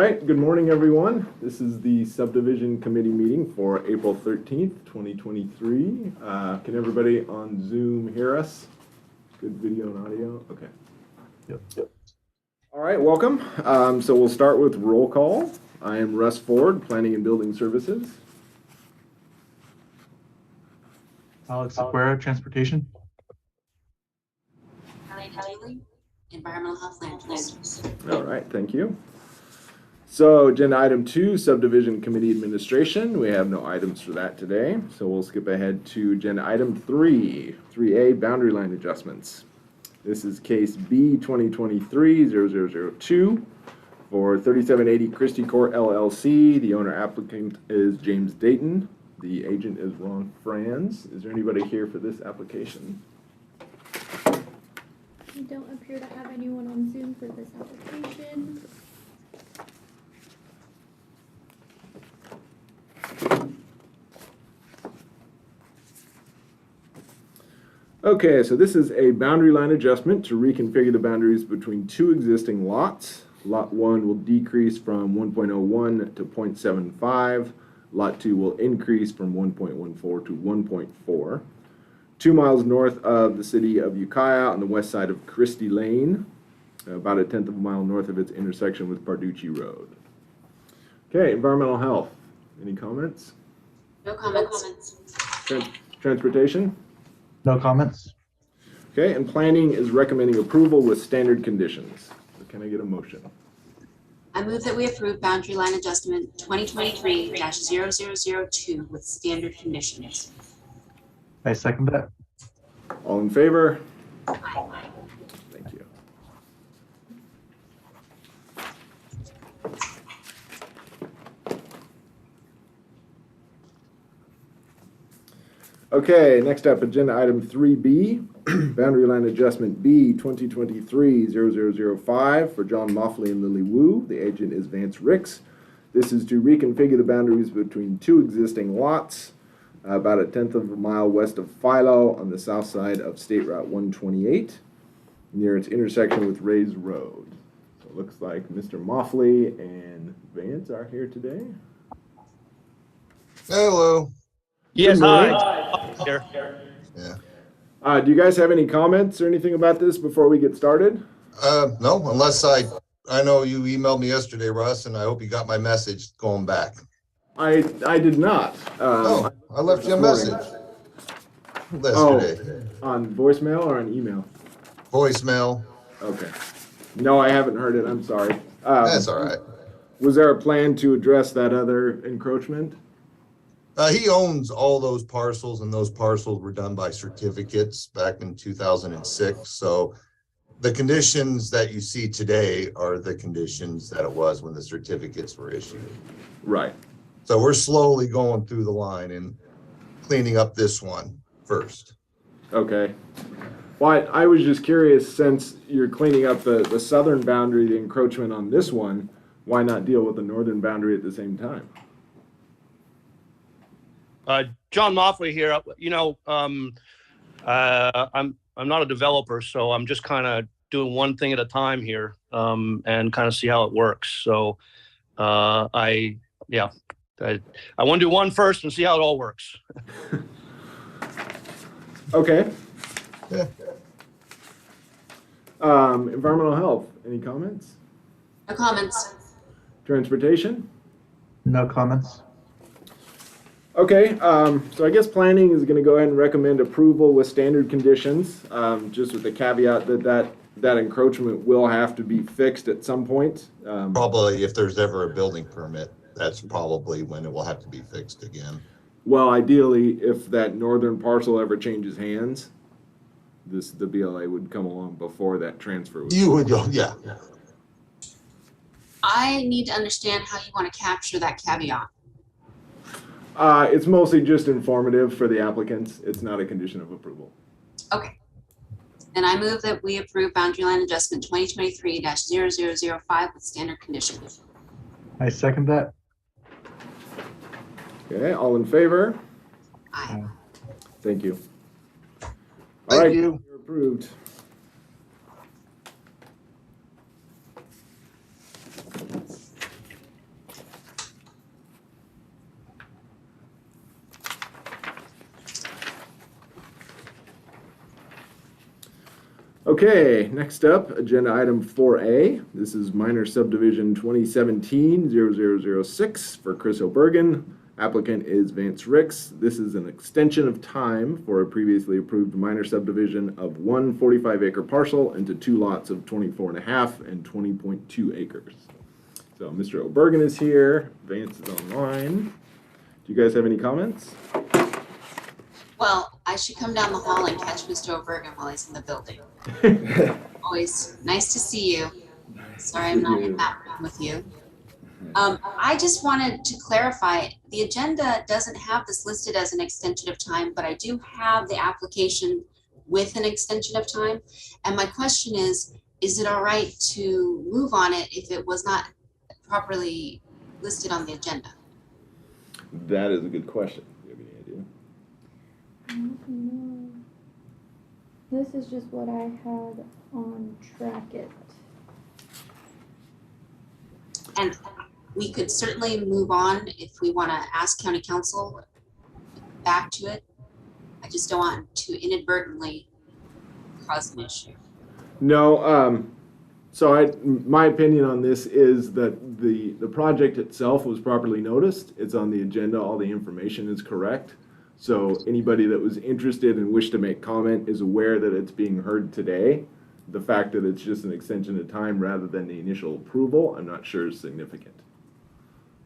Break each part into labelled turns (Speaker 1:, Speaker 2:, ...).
Speaker 1: right, good morning, everyone. This is the Subdivision Committee meeting for April 13th, 2023. Can everybody on Zoom hear us? Good video and audio? Okay.
Speaker 2: Yep.
Speaker 1: All right, welcome. So we'll start with roll call. I am Russ Ford, Planning and Building Services.
Speaker 2: Alex Aguero, Transportation.
Speaker 3: Environmental Health Land Use.
Speaker 1: All right, thank you. So agenda item 2, Subdivision Committee Administration. We have no items for that today. So we'll skip ahead to agenda item 3A, Boundary Line Adjustments. This is case B 2023-0002 for 3780 Christie Court LLC. The owner applicant is James Dayton. The agent is Ron Franz. Is there anybody here for this application?
Speaker 4: We don't appear to have anyone on Zoom for this application.
Speaker 1: Okay, so this is a boundary line adjustment to reconfigure the boundaries between two existing lots. Lot 1 will decrease from 1.01 to 0.75. Lot 2 will increase from 1.14 to 1.4. 2 miles north of the city of Ukiah on the west side of Christie Lane, about a tenth of a mile north of its intersection with Parducci Road. Okay, environmental health. Any comments?
Speaker 3: No comments.
Speaker 1: Transportation?
Speaker 2: No comments.
Speaker 1: Okay, and planning is recommending approval with standard conditions. So can I get a motion?
Speaker 3: I move that we approve boundary line adjustment 2023-0002 with standard conditions.
Speaker 2: I second that.
Speaker 1: All in favor?
Speaker 3: Aye.
Speaker 1: Thank you. Okay, next up, agenda item 3B, boundary line adjustment B 2023-0005 for John Moffley and Lily Wu. The agent is Vance Ricks. This is to reconfigure the boundaries between two existing lots, about a tenth of a mile west of Philo on the south side of State Route 128, near its intersection with Rays Road. So it looks like Mr. Moffley and Vance are here today.
Speaker 5: Hello.
Speaker 6: Yes,
Speaker 1: Good morning.
Speaker 6: hi. Here.
Speaker 5: Yeah.
Speaker 1: Do you guys have any comments or anything about this before we get started?
Speaker 5: No, unless I know you emailed me yesterday, Russ, and I hope you got my message going back.
Speaker 1: I did not.
Speaker 5: I left you a message yesterday.
Speaker 1: On voicemail or on email?
Speaker 5: Voicemail.
Speaker 1: Okay. No, I haven't heard it. I'm sorry.
Speaker 5: That's all right.
Speaker 1: Was there a plan to address that other encroachment?
Speaker 5: He owns all those parcels, and those parcels were done by certificates back in 2006. So the conditions that you see today are the conditions that it was when the certificates were issued.
Speaker 1: Right.
Speaker 5: So we're slowly going through the line and cleaning up this one first.
Speaker 1: Okay. Well, I was just curious, since you're cleaning up the southern boundary, the encroachment on this one, why not deal with the northern boundary at the same time?
Speaker 6: John Moffley here. You know, I'm not a developer, so I'm just kind of doing one thing at a time here, and kind of see how it works. So I want to do one first and see how it all works.
Speaker 1: Okay.
Speaker 5: Yeah.
Speaker 1: Environmental health, any comments?
Speaker 3: No comments.
Speaker 1: Transportation?
Speaker 2: No comments.
Speaker 1: Okay, so I guess planning is going to go ahead and recommend approval with standard conditions, just with the caveat that encroachment will have to be fixed at some point.
Speaker 5: Probably if there's ever a building permit, that's probably when it will have to be fixed again.
Speaker 1: Well, ideally, if that northern parcel ever changes hands, the BLA would come along before that transfer.
Speaker 5: You would go, yeah.
Speaker 3: I need to understand how you want to capture that caveat.
Speaker 1: It's mostly just informative for the applicants. It's not a condition of approval.
Speaker 3: Okay. Then I move that we approve boundary line adjustment 2023-0005 with standard conditions.
Speaker 2: I second that.
Speaker 1: Okay, all in favor?
Speaker 3: Aye.
Speaker 1: Thank you.
Speaker 5: Thank you.
Speaker 1: You're approved. Okay, next up, agenda item 4A. This is minor subdivision 2017-0006 for Chris O'Bergen. Applicant is Vance Ricks. This is an extension of time for a previously approved minor subdivision of one 45-acre parcel into two lots of 24.5 and 20.2 acres. So Mr. O'Bergen is here. Vance is online. Do you guys have any comments?
Speaker 3: Well, I should come down the hall and catch Mr. O'Bergen while he's in the building. Always nice to see you. Sorry I'm not in that room with you. I just wanted to clarify, the agenda doesn't have this listed as an extension of time, but I do have the application with an extension of time. And my question is it all right to move on it if it was not properly listed on the agenda?
Speaker 1: That is a good question. Do you have any idea?
Speaker 4: I don't know. This is just what I had on Trackit.
Speaker 3: And we could certainly move on if we want to ask county council back to it. I just don't want to inadvertently cause an issue.
Speaker 1: No, so my opinion on this is that the project itself was properly noticed. It's on the agenda, all the information is correct. So anybody that was interested and wished to make comment is aware that it's being heard today. The fact that it's just an extension of time rather than the initial approval, I'm not sure is significant.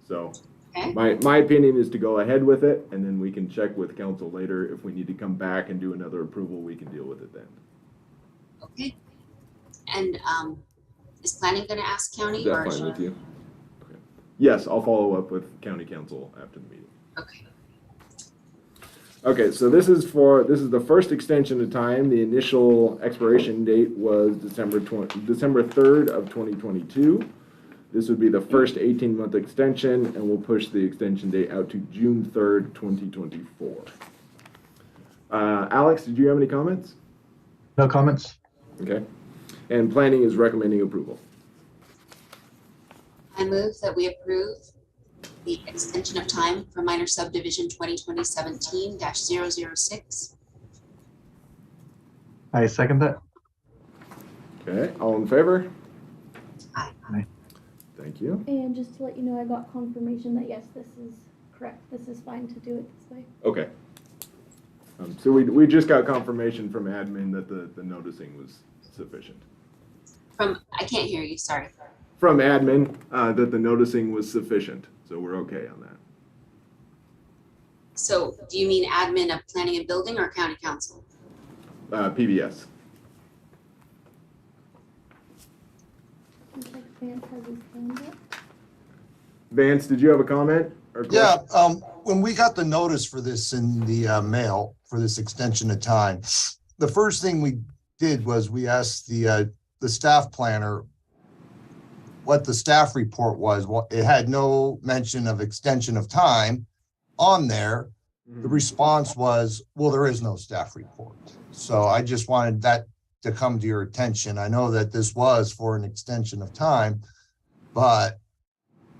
Speaker 1: So
Speaker 3: Okay.
Speaker 1: my opinion is to go ahead with it, and then we can check with council later. If we need to come back and do another approval, we can deal with it then.
Speaker 3: Okay. And is planning going to ask county
Speaker 1: Is that
Speaker 3: or?
Speaker 1: fine with you? Okay. Yes, I'll follow up with county council after the meeting.
Speaker 3: Okay.
Speaker 1: Okay, so this is the first extension of time. The initial expiration date was December 3rd of 2022. This would be the first 18-month extension, and we'll push the extension date out to June 3rd, 2024. Alex, did you have any comments?
Speaker 2: No comments.
Speaker 1: Okay. And planning is recommending approval.
Speaker 3: I move that we approve the extension of time for minor subdivision 2017-006.
Speaker 2: I second that.
Speaker 1: Okay, all in favor?
Speaker 3: Aye.
Speaker 2: Aye.
Speaker 1: Thank you.
Speaker 4: And just to let you know, I got confirmation that yes, this is correct. This is fine to do it this way.
Speaker 1: Okay. So we just got confirmation from admin that the noticing was sufficient.
Speaker 3: I can't hear you, sorry.
Speaker 1: From admin, that the noticing was sufficient, so we're okay on that.
Speaker 3: So do you mean admin of planning and building or county council?
Speaker 1: PBS.
Speaker 4: Looks like Vance has his hand up.
Speaker 1: Vance, did you have a comment or
Speaker 5: Yeah,
Speaker 1: question?
Speaker 5: when we got the notice for this in the mail for this extension of time, the first thing we did was we asked the staff planner what the staff report was. Well, it had no mention of extension of time on there. The response was, well, there is no staff report. So I just wanted that to come to your attention. I know that this was for an extension of time, but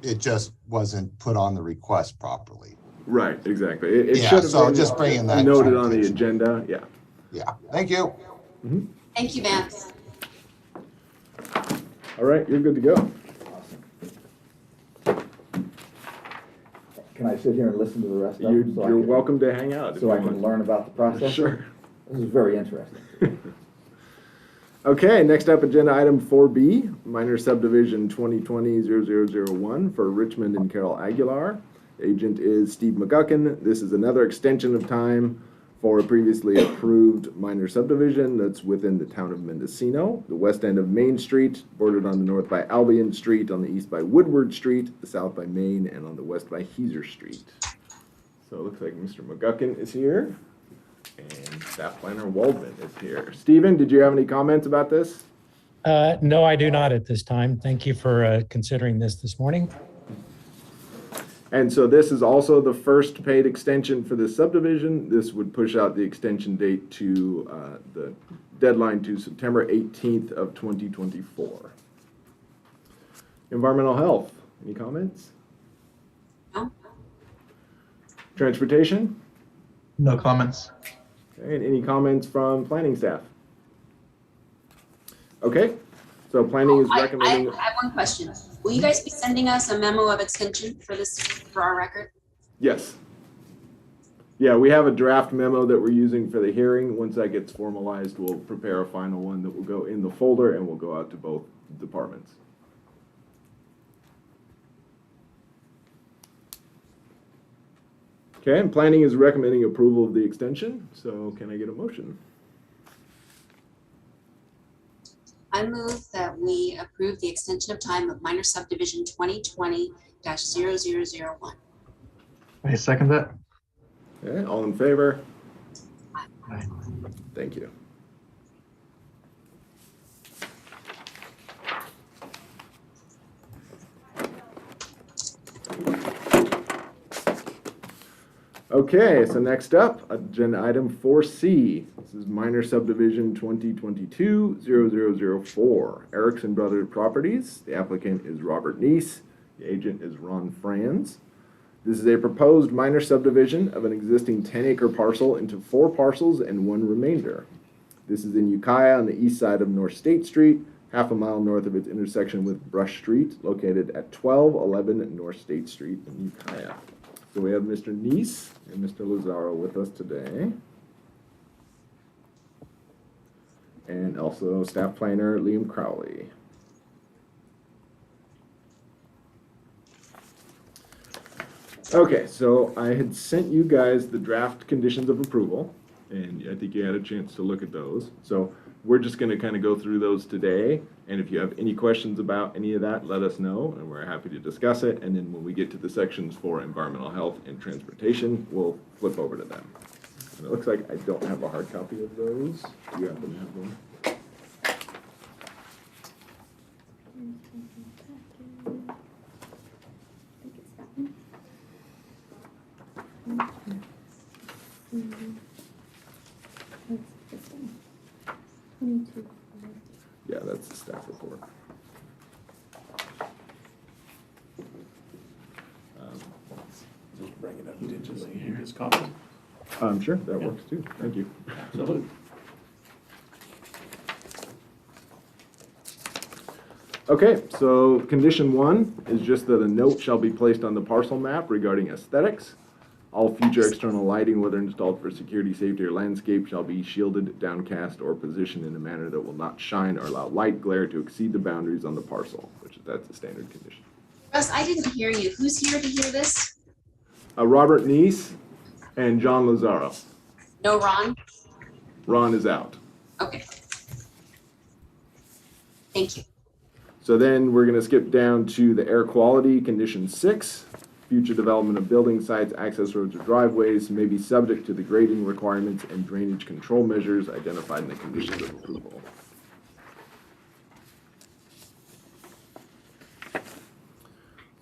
Speaker 5: it just wasn't put on the request properly.
Speaker 1: Right, exactly. It
Speaker 5: Yeah,
Speaker 1: should have
Speaker 5: so
Speaker 1: been
Speaker 5: just bringing that
Speaker 1: noted
Speaker 5: to
Speaker 1: on the
Speaker 5: attention.
Speaker 1: agenda, yeah.
Speaker 5: Yeah, thank you.
Speaker 3: Thank you, Vance.
Speaker 1: All right, you're good to go.
Speaker 7: Can I sit here and listen to the rest of
Speaker 1: You're,
Speaker 7: them?
Speaker 1: you're welcome to hang out. if
Speaker 7: So
Speaker 1: you
Speaker 7: I can
Speaker 1: want.
Speaker 7: learn about the process?
Speaker 1: Sure.
Speaker 7: This is very interesting.
Speaker 1: Okay, next up, agenda item 4B, minor subdivision 2020-0001 for Richmond and Carol Aguilar. Agent is Steve McGuckin. This is another extension of time for a previously approved minor subdivision that's within the town of Mendocino, the west end of Main Street, bordered on the north by Albion Street, on the east by Woodward Street, the south by Main, and on the west by Heiser Street. So it looks like Mr. McGuckin is here. And staff planner Waldman is here. Stephen, did you have any comments about this?
Speaker 8: No, I do not at this time. Thank you for considering this morning.
Speaker 1: And so this is also the first paid extension for this subdivision. This would push out the extension date to the deadline to September 18th of 2024. Environmental health, any comments?
Speaker 3: No.
Speaker 1: Transportation?
Speaker 2: No comments.
Speaker 1: Okay, and any comments from planning staff? Okay, so planning is
Speaker 3: I
Speaker 1: recommending,
Speaker 3: have one question. Will you guys be sending us a memo of extension for this, for our record?
Speaker 1: yes. Yeah, we have a draft memo that we're using for the hearing. Once that gets formalized, we'll prepare a final one that will go in the folder and will go out to both departments. Okay, and planning is recommending approval of the extension, so can I get a motion?
Speaker 3: I move that we approve the extension of time of minor subdivision 2020-0001.
Speaker 2: I second that.
Speaker 1: Okay, all in favor?
Speaker 2: Aye.
Speaker 1: Thank you. Okay, so next up, agenda item 4C. This is minor subdivision 2022-0004. Erickson Brothers Properties. The applicant is Robert Neese. The agent is Ron Franz. This is a proposed minor subdivision of an existing 10-acre parcel into 4 parcels and 1 remainder. This is in Ukiah on the east side of North State Street, half a mile north of its intersection with Brush Street, located at 1211 North State Street in Ukiah. So we have Mr. Neese and Mr. Lazaro with us today. And also staff planner Liam Crowley. Okay, so I had sent you guys the draft conditions of approval, and I think you had a chance to look at those. So we're just going to kind of go through those today, and if you have any questions about any of that, let us know, and we're happy to discuss it. And then when we get to the sections for environmental health and transportation, we'll flip over to them. And it looks like I don't have a hard copy of those. Do you happen to have one? Yeah, that's the staff report.
Speaker 9: Just bring it up digitally here, just copy.
Speaker 1: Sure, that works too. Thank you.
Speaker 9: Absolutely.
Speaker 1: Okay, so condition 1 is just that a note shall be placed on the parcel map regarding aesthetics. All future external lighting, whether installed for security, safety, or landscape, shall be shielded, downcast, or positioned in a manner that will not shine or allow light glare to exceed the boundaries on the parcel, that's a standard condition.
Speaker 3: Russ, I didn't hear you. Who's here to hear this?
Speaker 1: Robert Neese and John Lazaro.
Speaker 3: No, Ron?
Speaker 1: Ron is out.
Speaker 3: Okay. Thank you.
Speaker 1: So then we're going to skip down to the air quality, condition 6. Future development of building sites, access roads, or driveways may be subject to the grading requirements and drainage control measures identified in the conditions of approval.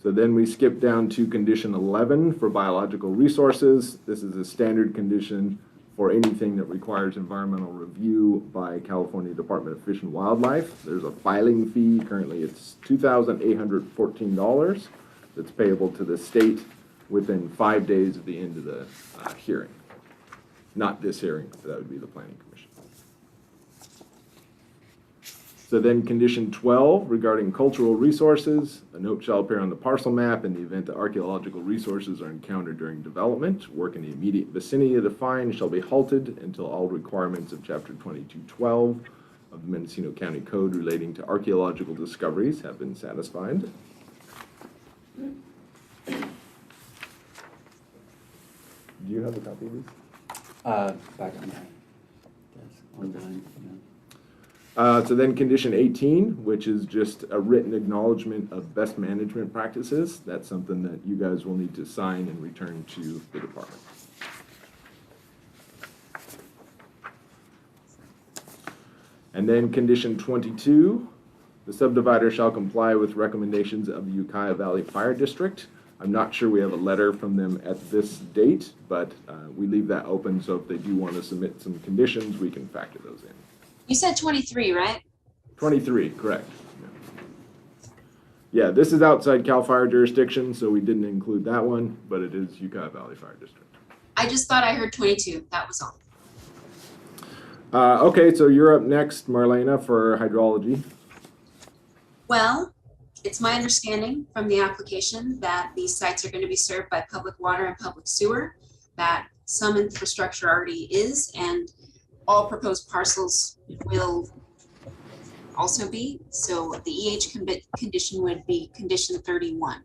Speaker 1: So then we skip down to condition 11 for biological resources. This is a standard condition for anything that requires environmental review by California Department of Fish and Wildlife. There's a filing fee. Currently it's $2,814. That's payable to the state within 5 days of the end of the hearing. Not this hearing, that would be the Planning Commission. So then condition 12 regarding cultural resources, a note shall appear on the parcel map in the event that archaeological resources are encountered during development. Work in the immediate vicinity of the find shall be halted until all requirements of Chapter 2212 of the Mendocino County Code relating to archaeological discoveries have been satisfied. Do you have a copy of these?
Speaker 7: Back on my desk, online,
Speaker 1: So then condition 18, which is just a written acknowledgement of best management practices. That's something that you guys will need to sign and return to the department. And then condition 22, the subdivider shall comply with recommendations of the Ukiah Valley Fire District. I'm not sure we have a letter from them at this date, but we leave that open, so if they do want to submit some conditions, we can factor those in.
Speaker 3: You said 23, right?
Speaker 1: 23, correct. Yeah, this is outside CAL FIRE jurisdiction, so we didn't include that one, but it is Ukiah Valley Fire District.
Speaker 3: I just thought I heard 22. That was all.
Speaker 1: Okay, so you're up next, Marlena, for hydrology.
Speaker 3: Well, it's my understanding from the application that these sites are going to be served by public water and public sewer, that some infrastructure already is, and all proposed parcels will also be. So the EH condition would be condition 31.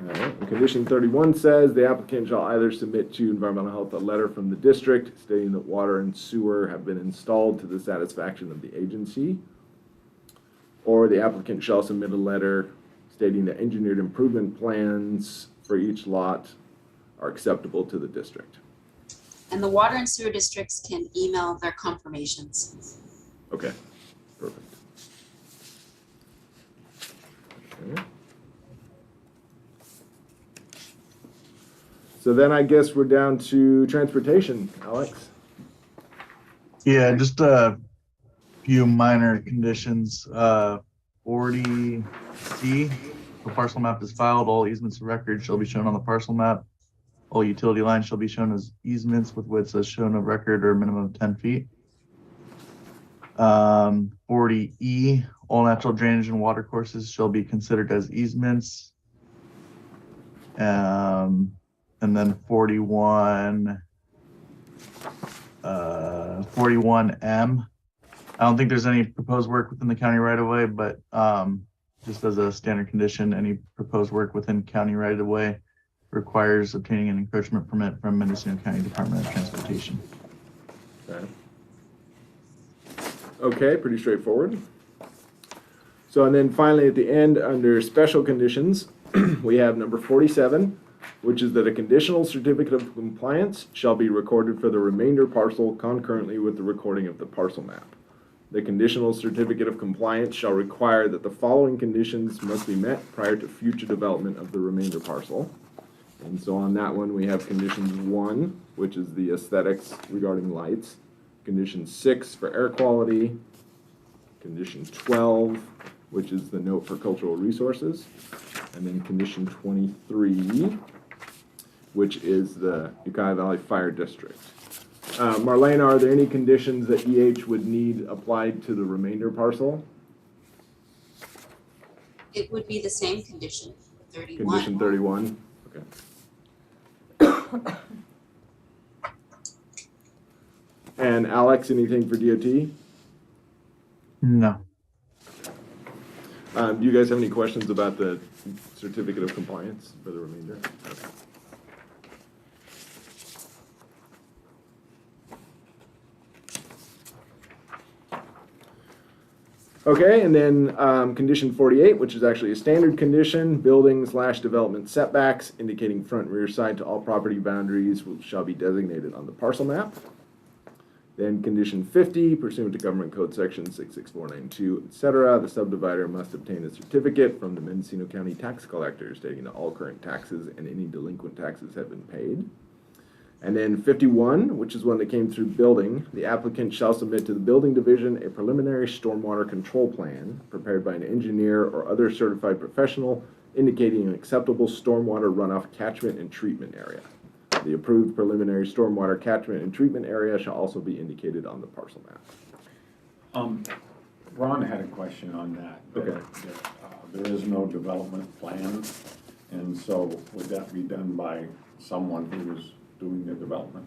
Speaker 1: All right. And condition 31 says the applicant shall either submit to environmental health a letter from the district stating that water and sewer have been installed to the satisfaction of the agency, or the applicant shall submit a letter stating that engineered improvement plans for each lot are acceptable to the district.
Speaker 3: And the water and sewer districts can email their confirmations.
Speaker 1: Okay, perfect. Okay. So then I guess we're down to transportation, Alex.
Speaker 2: Yeah, just a few minor conditions. 40C, the parcel map is filed, all easements of record shall be shown on the parcel map. All utility lines shall be shown as easements with widths as shown of record or a minimum of 10 feet. 40E, all natural drainage and water courses shall be considered as easements. And then 41M, I don't think there's any proposed work within the county right of way, but just as a standard condition, any proposed work within county right of way requires obtaining an encroachment permit from Mendocino County Department of Transportation.
Speaker 1: Okay. Okay, pretty straightforward. So, and then finally at the end, under special conditions, we have number 47, which is that a conditional certificate of compliance shall be recorded for the remainder parcel concurrently with the recording of the parcel map. The conditional certificate of compliance shall require that the following conditions must be met prior to future development of the remainder parcel. And so on that one, we have conditions 1, which is the aesthetics regarding lights. Condition 6 for air quality. Condition 12, which is the note for cultural resources. And then condition 23, which is the Ukiah Valley Fire District. Marlena, are there any conditions that EH would need applied to the remainder parcel?
Speaker 3: It would be the same condition, 31.
Speaker 1: Condition 31, okay. And Alex, anything for DOT?
Speaker 2: No.
Speaker 1: Do you guys have any questions about the certificate of compliance for the remainder? Okay. Okay, and then condition 48, which is actually a standard condition, building/development setbacks indicating front and rear side to all property boundaries shall be designated on the parcel map. Then condition 50, pursuant to government code section 66492, etc., the subdivider must obtain a certificate from the Mendocino County tax collector stating that all current taxes and any delinquent taxes have been paid. And then 51, which is one that came through building, the applicant shall submit to the building division a preliminary stormwater control plan prepared by an engineer or other certified professional indicating an acceptable stormwater runoff catchment and treatment area. The approved preliminary stormwater catchment and treatment area shall also be indicated on the parcel map.
Speaker 9: Ron had a question on that.
Speaker 1: Okay.
Speaker 9: There is no development plan, and so would that be done by someone who is doing the development?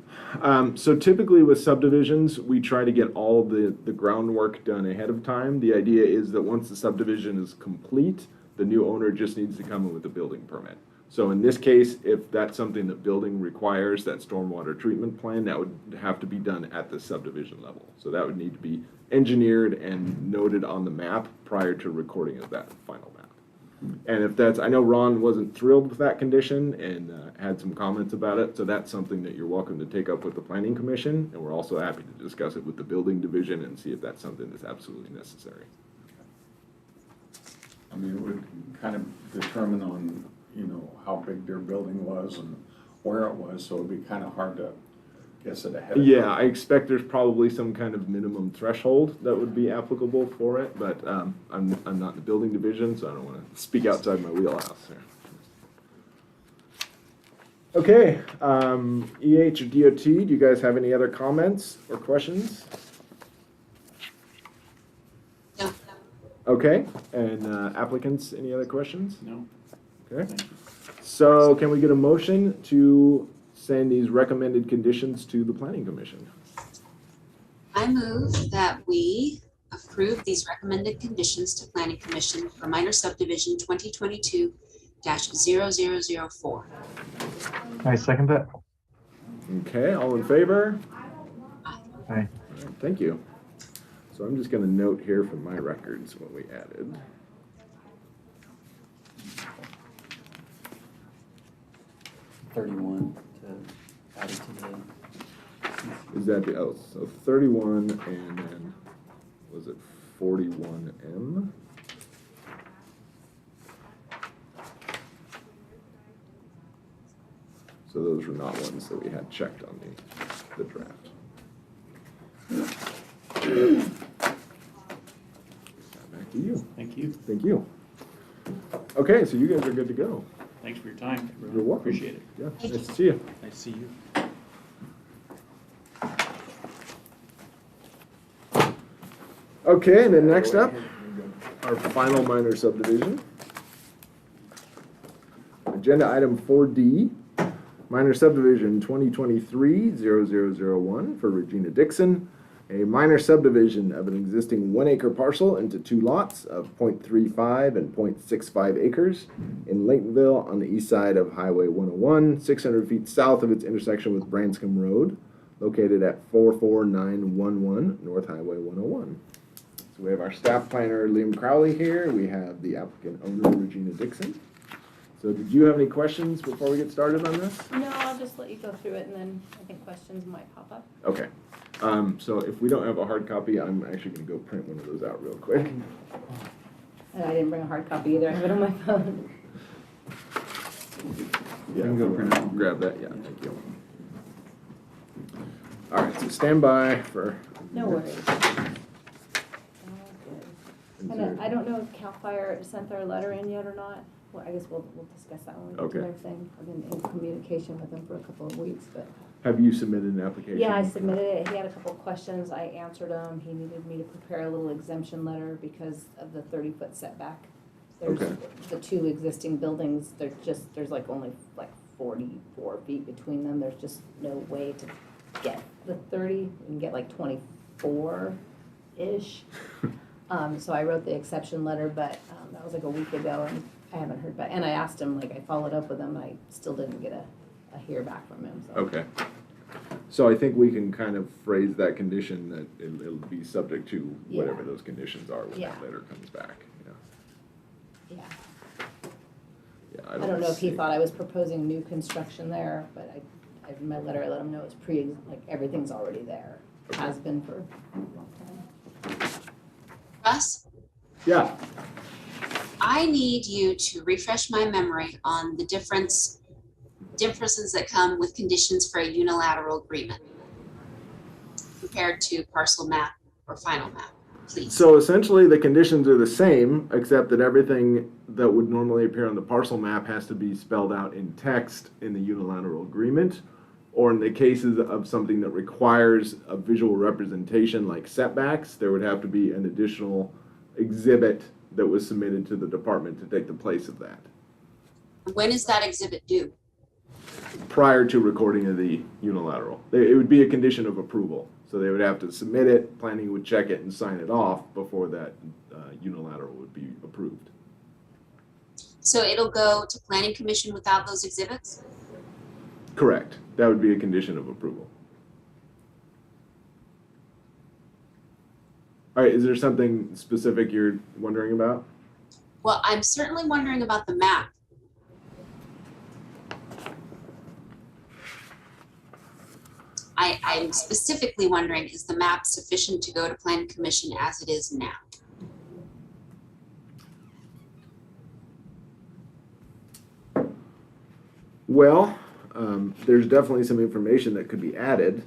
Speaker 1: So typically with subdivisions, we try to get all the groundwork done ahead of time. The idea is that once the subdivision is complete, the new owner just needs to come in with a building permit. So in this case, if that's something that building requires, that stormwater treatment plan, that would have to be done at the subdivision level. So that would need to be engineered and noted on the map prior to recording of that final map. And if that's, I know Ron wasn't thrilled with that condition and had some comments about it, so that's something that you're welcome to take up with the planning commission, and we're also happy to discuss it with the building division and see if that's something that's absolutely necessary.
Speaker 9: I mean, it would kind of determine on, how big their building was and where it was, so it'd be kind of hard to guess it ahead of
Speaker 1: Yeah,
Speaker 9: time.
Speaker 1: I expect there's probably some kind of minimum threshold that would be applicable for it, but I'm not in the building division, so I don't want to speak outside my wheelhouse here. Okay, EH or DOT, do you guys have any other comments or questions?
Speaker 3: No.
Speaker 1: Okay, and applicants, any other questions?
Speaker 9: No?
Speaker 1: Okay,
Speaker 9: Thank you.
Speaker 1: so can we get a motion to send these recommended conditions to the planning commission?
Speaker 3: I move that we approve these recommended conditions to Planning Commission for minor subdivision 2022-0004.
Speaker 2: I second that.
Speaker 1: Okay, all in favor?
Speaker 2: Aye.
Speaker 1: All right, thank you. So I'm just gonna note here from my records what we added.
Speaker 7: $31 to add it to the.
Speaker 1: Is that the, oh, so 31 and then, was it 41M? So those were not ones that we had checked on the draft. Back to you.
Speaker 9: Thank you.
Speaker 1: Thank you. Okay, so you guys are good to go.
Speaker 9: Thanks for your time.
Speaker 1: You're welcome.
Speaker 9: Appreciate it.
Speaker 1: Yeah,
Speaker 3: Thank
Speaker 1: nice to see you.
Speaker 9: Nice to see you.
Speaker 1: Okay, and then next up, our final minor subdivision. Agenda item 4D, minor subdivision 2023-0001 for Regina Dixon. A minor subdivision of an existing 1 acre parcel into 2 lots of 0.35 and 0.65 acres in Laytonville on the east side of Highway 101, 600 feet south of its intersection with Branscombe Road, located at 44911 North Highway 101. So we have our staff planner, Liam Crowley here. We have the applicant owner, Regina Dixon. So did you have any questions before we get started on this?
Speaker 10: No, I'll just let you go through it and then I think questions might pop up.
Speaker 1: Okay. So if we don't have a hard copy, I'm actually gonna go print one of those out real quick.
Speaker 10: And I didn't bring a hard copy either. I have it on my phone.
Speaker 1: Yeah,
Speaker 9: can go print it out.
Speaker 1: grab that, yeah, thank you. All right, so stand by for.
Speaker 10: No worries. All good.
Speaker 1: Is
Speaker 10: And
Speaker 1: there-
Speaker 10: I don't know if CAL FIRE sent their letter in yet or not. Well, I guess we'll discuss that when we get to
Speaker 1: Okay.
Speaker 10: their thing. I've been in communication with them for a couple of weeks, but.
Speaker 1: Have you submitted an application?
Speaker 10: Yeah, I submitted it. He had a couple of questions. I answered them. He needed me to prepare a little exemption letter because of the 30-foot setback. There's
Speaker 1: Okay.
Speaker 10: the 2 existing buildings, there's like only like 44 feet between them. There's just no way to get the 30. You can get like 24-ish. So I wrote the exception letter, but that was like a week ago and I haven't heard back. And I asked him, like I followed up with him, I still didn't get a hear back from him, so.
Speaker 1: Okay. So I think we can kind of phrase that condition that it'll be subject to whatever
Speaker 10: Yeah.
Speaker 1: those conditions are when that
Speaker 10: Yeah.
Speaker 1: letter comes back.
Speaker 10: Yeah.
Speaker 1: Yeah,
Speaker 10: I don't know if he
Speaker 1: see-
Speaker 10: thought I was proposing new construction there, but in my letter, I let him know it's like everything's already there. Has been for a long time.
Speaker 3: Russ,
Speaker 1: Yeah,
Speaker 3: I need you to refresh my memory on the differences that come with conditions for a unilateral agreement compared to parcel map or final map, please.
Speaker 1: so essentially the conditions are the same, except that everything that would normally appear on the parcel map has to be spelled out in text in the unilateral agreement. Or in the cases of something that requires a visual representation like setbacks, there would have to be an additional exhibit that was submitted to the department to take the place of that
Speaker 3: When is that exhibit due?
Speaker 1: prior to recording of the unilateral. It would be a condition of approval. So they would have to submit it, planning would check it and sign it off before that unilateral would be approved.
Speaker 3: So it'll go to planning commission without those exhibits?
Speaker 1: Correct. That would be a condition of approval. All right, is there something specific you're wondering about?
Speaker 3: Well, I'm certainly wondering about the map. I'm specifically wondering, is the map sufficient to go to planning commission as it is now?
Speaker 1: Well, there's definitely some information that could be added.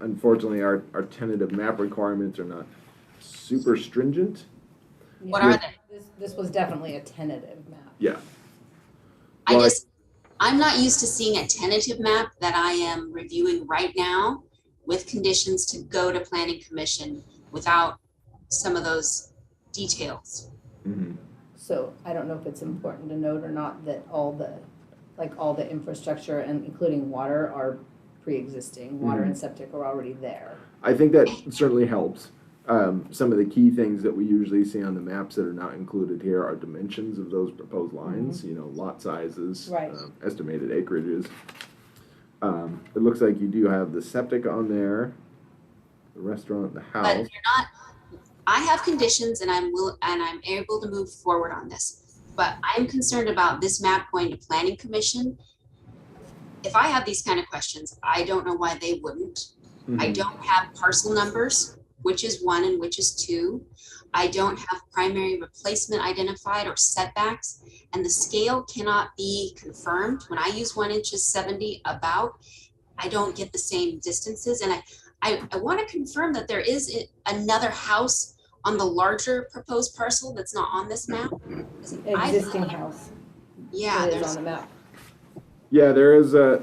Speaker 1: Unfortunately, our tentative map requirements are not super stringent.
Speaker 3: What
Speaker 10: Yeah.
Speaker 3: are they?
Speaker 10: This was definitely a tentative map.
Speaker 1: Yeah.
Speaker 3: I
Speaker 1: Well,
Speaker 3: just, I'm not used to seeing a tentative map that I am reviewing right now with conditions to go to planning commission without some of those details.
Speaker 1: Mhm.
Speaker 10: So I don't know if it's important to note or not that all the infrastructure and including water are pre-existing. Water and septic are already there.
Speaker 1: I think that certainly helps. Some of the key things that we usually see on the maps that are not included here are dimensions of those proposed lines, you know, lot sizes,
Speaker 10: Right.
Speaker 1: estimated acreages. It looks like you do have the septic on there, the restaurant, the
Speaker 3: But
Speaker 1: house.
Speaker 3: you're not, I have conditions and I'm able to move forward on this. But I'm concerned about this map going to planning commission. If I have these kind of questions, I don't know why they wouldn't. I don't have parcel numbers, which is 1 and which is 2. I don't have primary replacement identified or setbacks, and the scale cannot be confirmed. When I use 1 inch is 70 about, I don't get the same distances. And I want to confirm that there is another house on the larger proposed parcel that's not on this map.
Speaker 10: Existing house.
Speaker 3: Yeah,
Speaker 10: It is
Speaker 3: there's,
Speaker 10: on the map.
Speaker 1: Yeah, there is a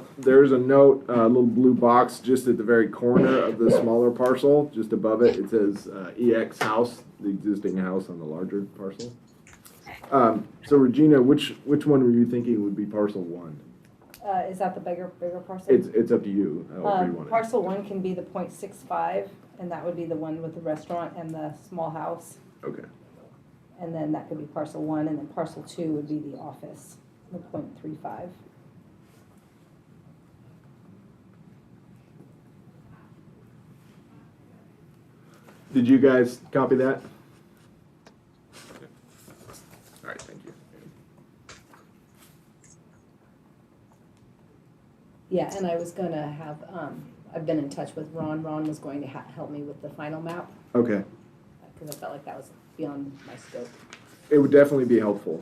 Speaker 1: note, a little blue box just at the very corner of the smaller parcel, just above it. It says EX house, the existing house on the larger parcel. So Regina, which one were you thinking would be parcel 1?
Speaker 10: Is that the bigger parcel?
Speaker 1: It's up to you. However you want it.
Speaker 10: Parcel 1 can be the 0.65, and that would be the one with the restaurant and the small house.
Speaker 1: Okay.
Speaker 10: And then that could be parcel 1, and then parcel 2 would be the office, the 0.35.
Speaker 1: Did you guys copy that? Okay. All right, thank you.
Speaker 10: Yeah, and I was gonna have, I've been in touch with Ron. Ron was going to help me with the final map,
Speaker 1: Okay.
Speaker 10: because I felt like that was beyond my scope.
Speaker 1: It would definitely be helpful.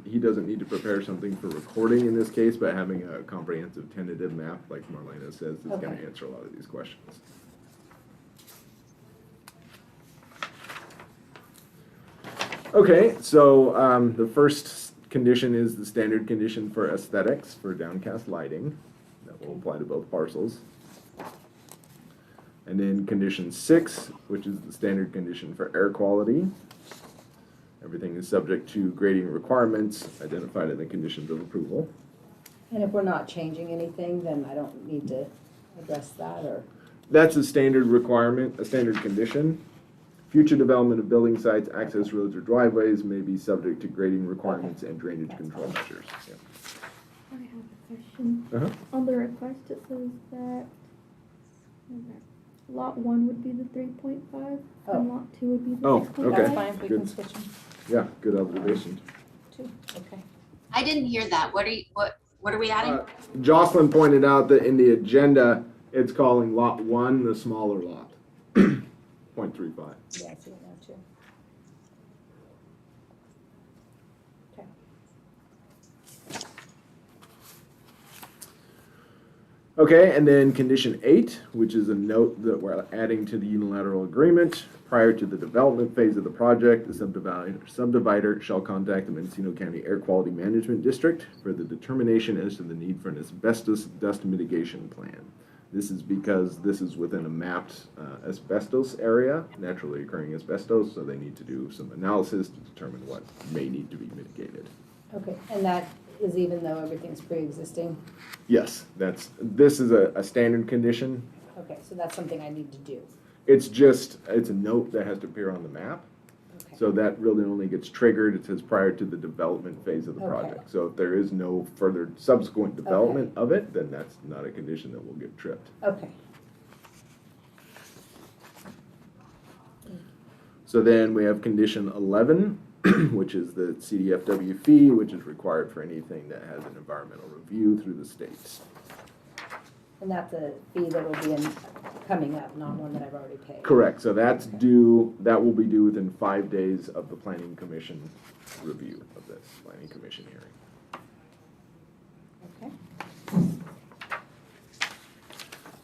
Speaker 1: He doesn't need to prepare something for recording in this case, but having a comprehensive tentative map, like Marlena says, is going
Speaker 10: Okay.
Speaker 1: to answer a lot of these questions. Okay, so the first condition is the standard condition for aesthetics for downcast lighting. That will apply to both parcels. And then condition 6, which is the standard condition for air quality. Everything is subject to grading requirements identified in the conditions of approval.
Speaker 10: And if we're not changing anything, then I don't need to address that, or?
Speaker 1: That's a standard requirement, a standard condition. Future development of building sites, access roads, or driveways may be subject to grading requirements and drainage control measures. Yeah.
Speaker 4: I have a question.
Speaker 1: Uh-huh.
Speaker 4: On the request, it says that lot 1 would be the 3.5 and lot 2 would be the
Speaker 1: Oh,
Speaker 4: 6.5.
Speaker 1: okay.
Speaker 10: That's fine, we can
Speaker 1: Good.
Speaker 10: switch them
Speaker 1: Yeah, good observation.
Speaker 10: too, okay.
Speaker 3: I didn't hear that. What are we adding?
Speaker 1: Jocelyn pointed out that in the agenda, it's calling lot 1 the smaller lot. 0.35.
Speaker 10: Yeah, I see it now too. Okay.
Speaker 1: Okay, and then condition 8, which is a note that we're adding to the unilateral agreement. Prior to the development phase of the project, the subdivider shall contact the Mendocino County Air Quality Management District for the determination as to the need for an asbestos dust mitigation plan. This is because this is within a mapped asbestos area, naturally occurring asbestos, so they need to do some analysis to determine what may need to be mitigated.
Speaker 10: Okay, and that is even though everything's pre-existing?
Speaker 1: Yes, this is a standard condition.
Speaker 10: Okay, so that's something I need to do.
Speaker 1: It's a note that has to appear on the map.
Speaker 10: Okay.
Speaker 1: So that really only gets triggered, it says prior to the development phase of the
Speaker 10: Okay.
Speaker 1: project. So if there is no further subsequent development of it, then that's not a condition that will get tripped.
Speaker 10: Okay.
Speaker 1: So then we have condition 11, which is the CDFW fee, which is required for anything that has an environmental review through the states.
Speaker 10: And that's a fee that will be coming up, not one that I've already paid.
Speaker 1: Correct, so that's due, that will be due within 5 days of the planning commission review of this planning commission hearing.
Speaker 10: Okay.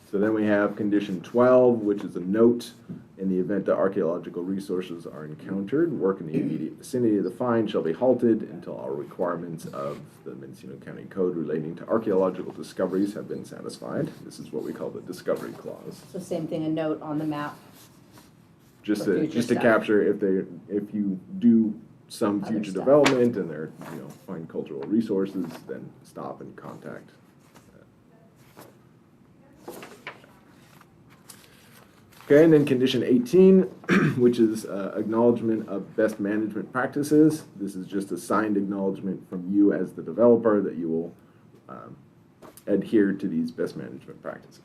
Speaker 1: So then we have condition 12, which is a note: in the event that archaeological resources are encountered, work in the immediate vicinity of the find shall be halted until all requirements of the Mendocino County Code relating to archaeological discoveries have been satisfied. This is what we call the discovery clause.
Speaker 10: So same thing, a note on the map.
Speaker 1: Just
Speaker 10: For
Speaker 1: to
Speaker 10: future
Speaker 1: just to
Speaker 10: stuff.
Speaker 1: capture if you do some
Speaker 10: Other
Speaker 1: future
Speaker 10: stuff.
Speaker 1: development and they're find cultural resources, then stop and contact. Okay, and then condition 18, which is acknowledgement of best management practices. This is just a signed acknowledgement from you as the developer that you will adhere to these best management practices.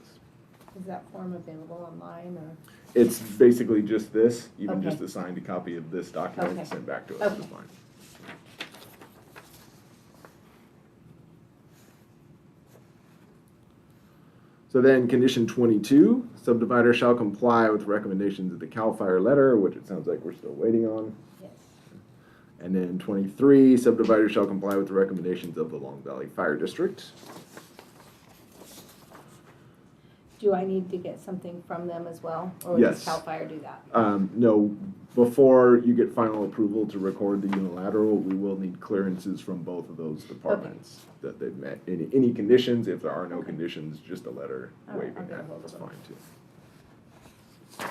Speaker 10: Is that form available online or?
Speaker 1: It's basically just this, even
Speaker 10: Okay.
Speaker 1: just a signed copy of this document
Speaker 10: Okay.
Speaker 1: and sent back to us
Speaker 10: Okay.
Speaker 1: is fine. So then condition 22, subdivider shall comply with recommendations of the CAL FIRE letter, which it sounds like we're still waiting on.
Speaker 10: Yes.
Speaker 1: And then 23, subdivider shall comply with the recommendations of the Long Valley Fire District.
Speaker 10: Do I need to get something from them as well? Or
Speaker 1: Yes.
Speaker 10: does CAL FIRE do that?
Speaker 1: No, before you get final approval to record the unilateral, we will need clearances from both of those departments that they've met any conditions. If there are no conditions, just a letter
Speaker 10: All right,
Speaker 1: waiving
Speaker 10: I'll get a
Speaker 1: that,
Speaker 10: hold of
Speaker 1: that's
Speaker 10: them.
Speaker 1: fine too.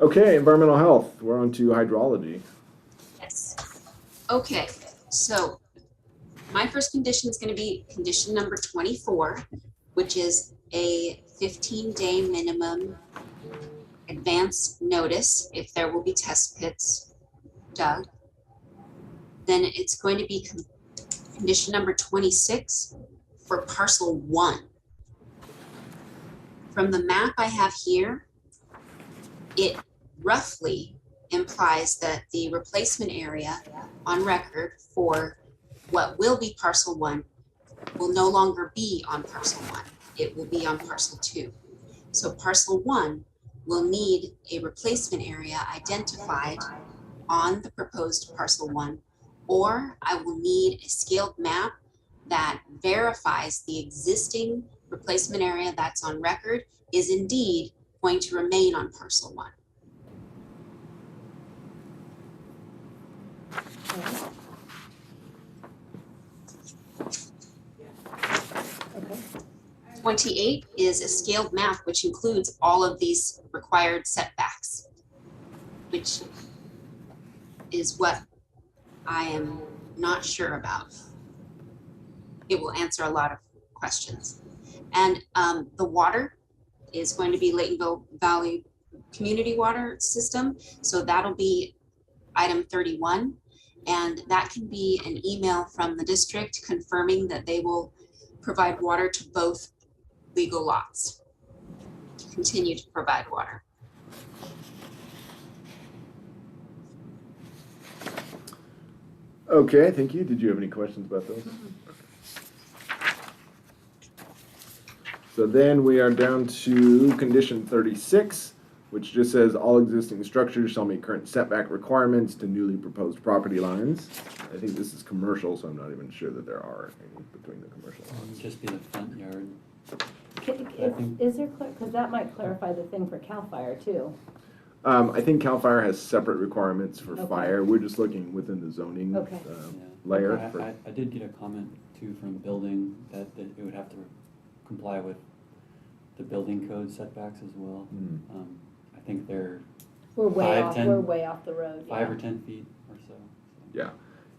Speaker 1: Okay, environmental health, we're on to hydrology.
Speaker 3: Yes. Okay, so my first condition is going to be condition number 24, which is a 15-day minimum advance notice if there will be test pits dug. Then it's going to be condition number 26 for parcel 1. From the map I have here, it roughly implies that the replacement area on record for what will be parcel 1 will no longer be on parcel 1. It will be on parcel 2. So parcel 1 will need a replacement area identified on the proposed parcel 1, or I will need a scaled map that verifies the existing replacement area that's on record is indeed going to remain on parcel 1.
Speaker 10: Okay.
Speaker 3: 28 is a scaled map which includes all of these required setbacks, which is what I am not sure about. It will answer a lot of questions. And the water is going to be Laytonville Valley Community Water System. So that'll be item 31. And that can be an email from the district confirming that they will provide water to both legal lots, continue to provide water.
Speaker 1: Okay, thank you. Did you have any questions about those? So then we are down to condition 36, which just says all existing structures shall meet current setback requirements to newly proposed property lines. I think this is commercial, so I'm not even sure that there are any between the commercial lots.
Speaker 7: Just be the front yard.
Speaker 10: Is there, because that might clarify the thing for CAL FIRE too.
Speaker 1: I think CAL FIRE has separate requirements for
Speaker 10: Okay.
Speaker 1: fire. We're just looking within the zoning
Speaker 10: Okay.
Speaker 7: Yeah.
Speaker 1: layer.
Speaker 7: I did get a comment too from the building that it would have to comply with the building code setbacks as well. I think they're
Speaker 10: We're way
Speaker 7: 5,
Speaker 10: off,
Speaker 7: 10
Speaker 10: we're way off the road.
Speaker 7: 5 or 10 feet or so.
Speaker 1: Yeah.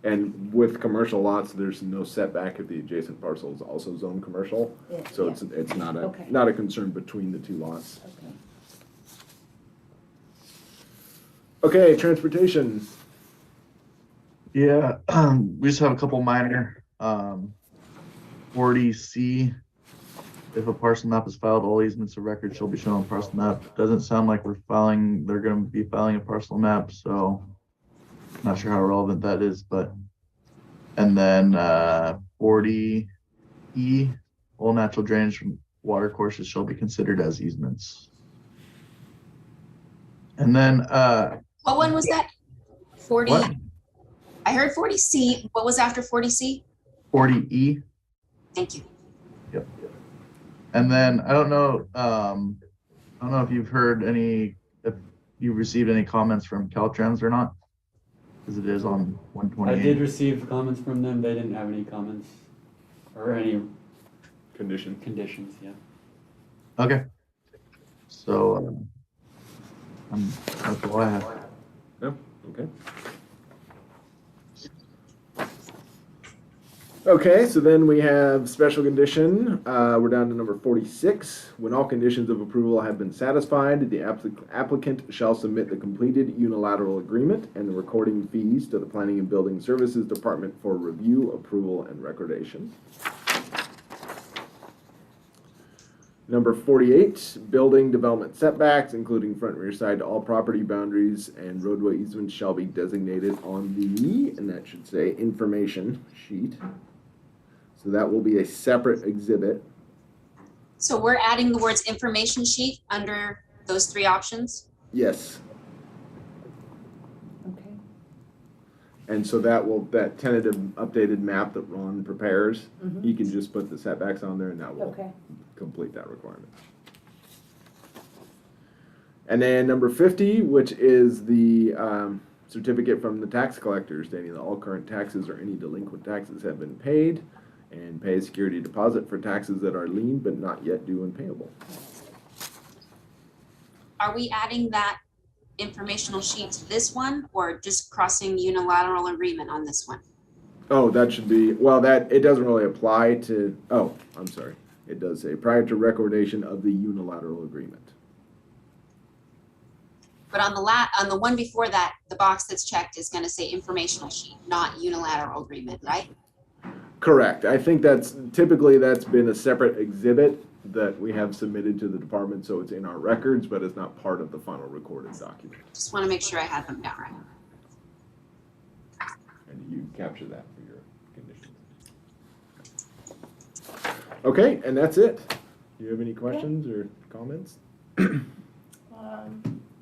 Speaker 1: And with commercial lots, there's no setback if the adjacent parcel is also zoned commercial.
Speaker 10: Yeah,
Speaker 1: So
Speaker 10: yeah.
Speaker 1: it's not
Speaker 10: Okay.
Speaker 1: not a concern between the two lots.
Speaker 10: Okay.
Speaker 1: Okay, transportation.
Speaker 2: Yeah, we just have a couple minor, 40C. If a parcel map is filed, all easements of record shall be shown on parcel map. Doesn't sound like they're gonna be filing a parcel map, so not sure how relevant that is, but. And then, 40E, all natural drainage from water courses shall be considered as easements. And then,
Speaker 3: What one was that? 40,
Speaker 2: what?
Speaker 3: I heard 40C. What was after 40C?
Speaker 2: 40E.
Speaker 3: Thank you.
Speaker 2: Yep. And then I don't know if you've heard if you've received any comments from Caltrans or not, because it is on
Speaker 7: I
Speaker 2: 128.
Speaker 7: did receive comments from them. They didn't have any comments or any
Speaker 1: Condition.
Speaker 7: conditions, yeah.
Speaker 2: Okay. So that's all I have.
Speaker 1: No? Okay. Okay, so then we have special condition. We're down to number 46. When all conditions of approval have been satisfied, the applicant shall submit the completed unilateral agreement and the recording fees to the Planning and Building Services Department for review, approval, and recordation. Number 48, building development setbacks, including front and rear side to all property boundaries and roadway easements shall be designated on the, and that should say, information sheet. So that will be a separate exhibit.
Speaker 3: So we're adding the words information sheet under those three options?
Speaker 1: Yes.
Speaker 10: Okay.
Speaker 1: And so that tentative updated map that Ron prepares,
Speaker 10: Mhm.
Speaker 1: he can just put the setbacks on there and that will
Speaker 10: Okay.
Speaker 1: complete that requirement. And then number 50, which is the certificate from the tax collector stating that all current taxes or any delinquent taxes have been paid, and pay a security deposit for taxes that are lien but not yet due and payable.
Speaker 3: Are we adding that informational sheet to this one or just crossing unilateral agreement on this one?
Speaker 1: Oh, that should be, well, that, it doesn't really apply to, oh, I'm sorry. It does say prior to recordation of the unilateral agreement.
Speaker 3: But on the one before that, the box that's checked is gonna say informational sheet, not unilateral agreement, right?
Speaker 1: Correct. I think that's been a separate exhibit that we have submitted to the department, so it's in our records, but it's not part of the final recorded document.
Speaker 3: Just wanna make sure I have them down right.
Speaker 1: And you capture that for your conditions. Okay, and that's it. Do you have any questions or comments?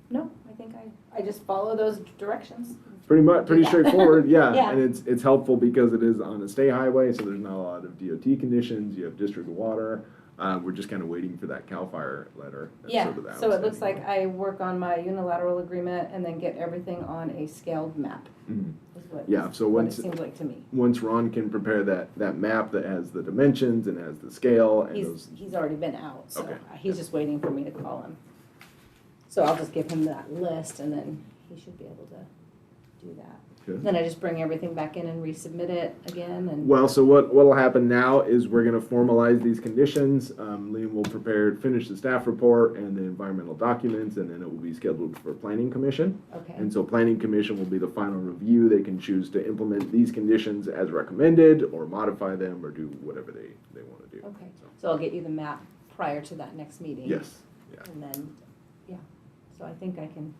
Speaker 10: No, I think I just follow those directions.
Speaker 1: Pretty
Speaker 10: Yeah.
Speaker 1: straightforward, yeah.
Speaker 10: Yeah.
Speaker 1: And it's helpful because it is on a state highway, so there's not a lot of DOT conditions. You have district water. We're just kind of waiting for that CAL FIRE letter. That's
Speaker 10: Yeah,
Speaker 1: sort of the
Speaker 10: so it looks
Speaker 1: outstanding
Speaker 10: like I work on my unilateral agreement and then get everything on a scaled map,
Speaker 1: one.
Speaker 10: is what,
Speaker 1: Yeah, so
Speaker 10: what it
Speaker 1: once
Speaker 10: seems like to me.
Speaker 1: Ron can prepare that map that has the dimensions and has the scale and those.
Speaker 10: He's already been out, so
Speaker 1: Okay.
Speaker 10: he's just waiting for me to call him. So I'll just give him that list and then he should be able to do that.
Speaker 1: Good.
Speaker 10: Then I just bring everything back in and resubmit it again and.
Speaker 1: Well, so what'll happen now is we're gonna formalize these conditions. Liam will finish the staff report and the environmental documents, and then it will be scheduled for planning commission.
Speaker 10: Okay,
Speaker 1: And so planning commission will be the final review. They can choose to implement these conditions as recommended or modify them or do whatever they wanna do.
Speaker 10: okay. So I'll get you the map prior to that next meeting.
Speaker 1: Yes, yeah,
Speaker 10: And then, yeah, so I think I can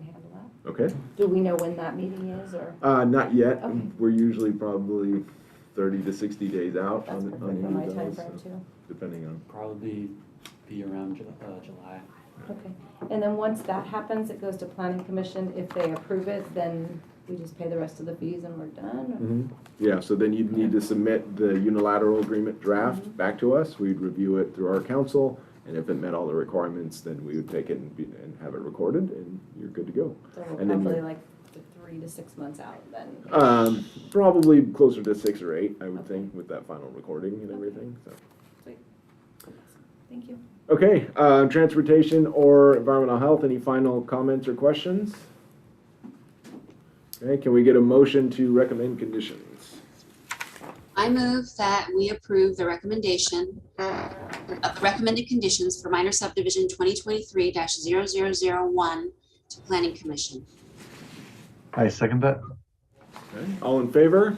Speaker 10: handle that.
Speaker 1: okay.
Speaker 10: Do we know when that meeting is or?
Speaker 1: Not yet.
Speaker 10: Okay.
Speaker 1: We're usually probably 30 to 60 days out
Speaker 10: That's
Speaker 1: on
Speaker 10: perfect for
Speaker 1: any
Speaker 10: my
Speaker 1: of those,
Speaker 10: timeframe
Speaker 1: so
Speaker 10: too.
Speaker 1: depending on.
Speaker 7: Probably be around July.
Speaker 10: Okay, and then once that happens, it goes to planning commission. If they approve it, then we just pay the rest of the fees and we're done?
Speaker 1: Yeah, so then you'd need to submit the unilateral agreement draft
Speaker 10: Mhm.
Speaker 1: back to us. We'd review it through our council, and if it met all the requirements, then we would take it and have it recorded, and you're good to go.
Speaker 10: So we're
Speaker 1: And then
Speaker 10: probably
Speaker 1: you-
Speaker 10: like 3 to 6 months out then.
Speaker 1: Probably closer to 6 or 8, I would
Speaker 10: Okay.
Speaker 1: think, with that final recording and
Speaker 10: Okay.
Speaker 1: everything, so.
Speaker 10: Sweet. Thank you.
Speaker 1: Okay, transportation or environmental health, any final comments or questions? Okay, can we get a motion to recommend conditions?
Speaker 3: I move that we approve the recommendation of the recommended conditions for minor subdivision 2023-0001 to planning commission.
Speaker 2: I second that.
Speaker 1: Okay, all in favor?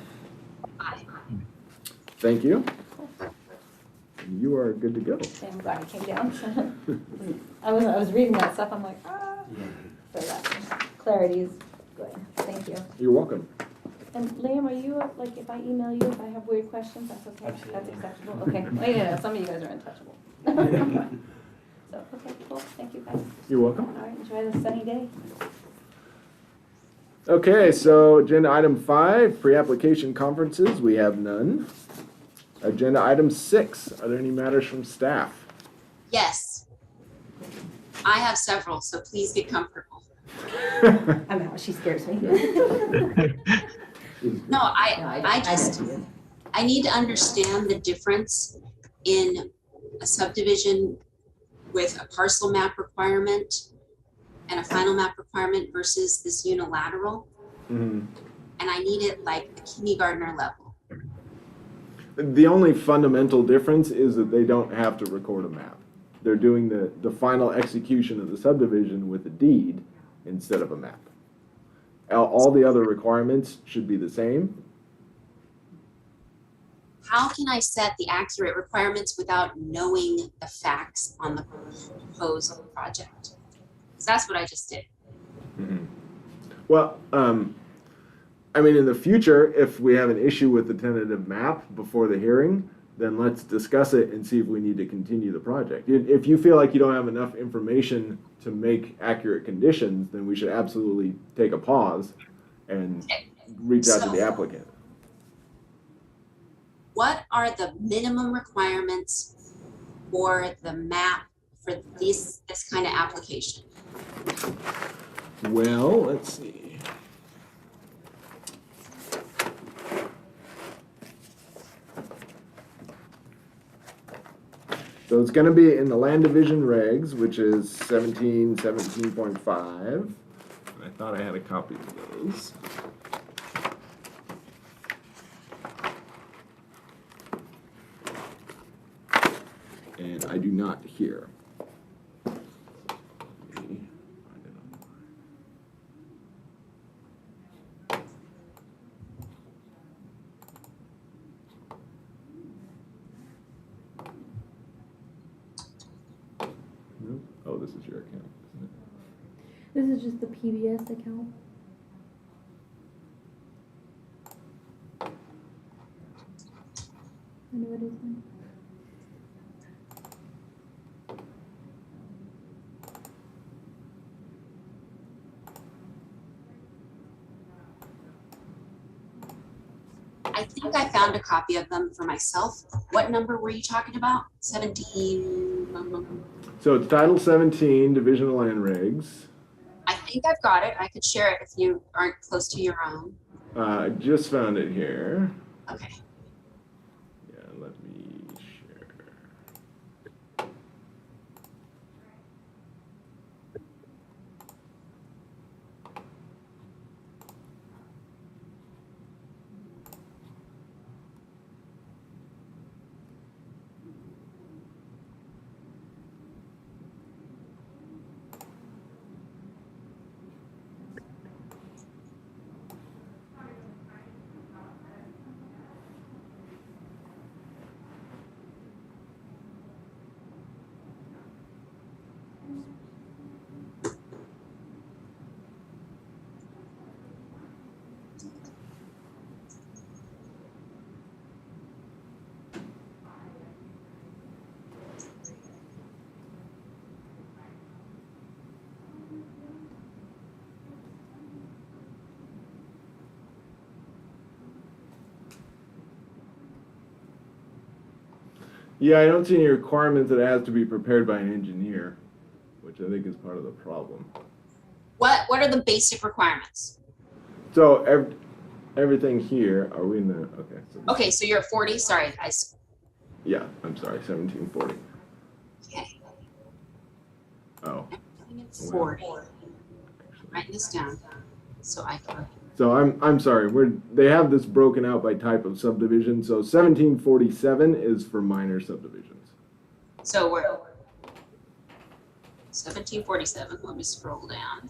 Speaker 3: Aye.
Speaker 1: Thank you. You are good to go.
Speaker 10: Okay, I'm glad I came down. I was reading that stuff, I'm like, So that clarity is good. Thank you.
Speaker 1: You're welcome.
Speaker 10: And Liam, are you, like, if I email you, if I have weird questions, that's okay? That's
Speaker 7: Absolutely.
Speaker 10: acceptable? Okay. Well, yeah, some of you guys are untouchable. So, okay, cool. Thank you, guys.
Speaker 1: You're welcome.
Speaker 10: All right, enjoy the sunny day.
Speaker 1: Okay, so agenda item 5, pre-application conferences, we have none. Agenda item 6, are there any matters from staff?
Speaker 3: Yes. I have several, so please get comfortable.
Speaker 10: I'm out, she scares me.
Speaker 3: No, I need to understand the difference in a subdivision with a parcel map requirement and a final map requirement versus this unilateral.
Speaker 1: Mhm.
Speaker 3: And I need it like the kindergartner level.
Speaker 1: The only fundamental difference is that they don't have to record a map. They're doing the final execution of the subdivision with a deed instead of a map. All the other requirements should be the same.
Speaker 3: How can I set the accurate requirements without knowing the facts on the proposed project? Because that's what I just did.
Speaker 1: Mhm. Well, I mean, in the future, if we have an issue with the tentative map before the hearing, then let's discuss it and see if we need to continue the project. If you feel like you don't have enough information to make accurate conditions, then we should absolutely take a pause and reach out to the applicant.
Speaker 3: What are the minimum requirements for the map for this kind of application?
Speaker 1: Well, let's see. So it's going to be in the land division regs, which is 17.5. I thought I had a copy of those. And I do not here. Oh, this is your account, isn't it?
Speaker 4: This is just the PBS account. I know it is mine.
Speaker 3: I think I found a copy of them for myself. What number were you talking about? 17.
Speaker 1: So it's Title 17, Division of Land Regs.
Speaker 3: I think I've got it. I could share it if you aren't close to your own.
Speaker 1: I just found it here.
Speaker 3: Okay.
Speaker 1: Yeah, let me share. Yeah, I don't see any requirements that it has to be prepared by an engineer, which I think is part of the problem.
Speaker 3: What are the basic requirements?
Speaker 1: So everything here, are we in the, okay. So
Speaker 3: Okay, so you're at 40. Sorry,
Speaker 1: yeah, I'm sorry, 1740.
Speaker 3: okay.
Speaker 1: Oh.
Speaker 3: I'm at 40. Write this down so I can.
Speaker 1: So I'm sorry, they have this broken out by type of subdivision. So 1747 is for minor subdivisions.
Speaker 3: So we're 1747. Let me scroll down.